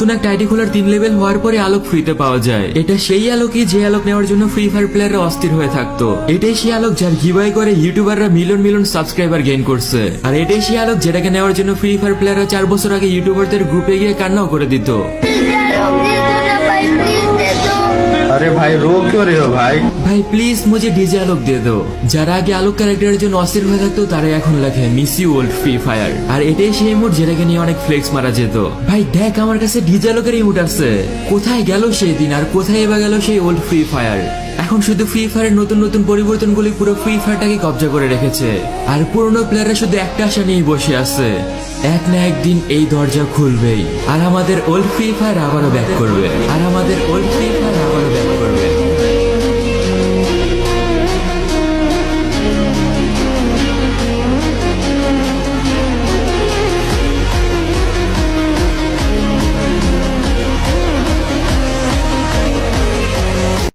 নতুন একটা আইডি খোলার 3 লেভেল হওয়ার পরে আলোক ফ্রিতে পাওয়া যায়। এটা সেই আলোকই যে আলোক নেওয়ার জন্য ফ্রি ফায়ার প্লেয়াররা অস্থির হয়ে থাকতো। এটাই সেই আলোক যার গিভাই করে ইউটিউবাররা মিলিয়ন মিলিয়ন সাবস্ক্রাইবার গেইন করছে। আর এটাই সেই আলোক যেটাকে নেওয়ার জন্য ফ্রি ফায়ার প্লেয়াররা 4 বছর আগে ইউটিউবারদের গ্রুপে গিয়ে কান্নাও করে দিত। अरे भाई रो क्यों रहे हो भाई? ভাই প্লিজ মুঝে ডিজে আলোক দিয়ে দো। যারা আগে আলোক ক্যারেক্টারের জন্য অস্থির হয়ে থাকতো তারা এখন লেখে miss you old Free Fire. আর এটাই সেই ইমোট যেটাকে নিয়ে অনেক ফ্লেক্স মারা যেত। ভাই দেখ আমার কাছে ডিজে আলোকের ইমোট আছে। কোথায় গেল সেই দিন আর কোথায় এবার গেল সেই ওল্ড ফ্রি ফায়ার? এখন শুধু ফ্রি ফায়ারের নতুন নতুন পরিবর্তনগুলি পুরো ফ্রি ফায়ারটাকে কবজা করে রেখেছে। আর পুরনো প্লেয়াররা শুধু একটা আশা নিয়েই বসে আছে, এক না একদিন এই দরজা খুলবেই আর আমাদের ওল্ড ফ্রি ফায়ার আবারও ব্যাক করবে।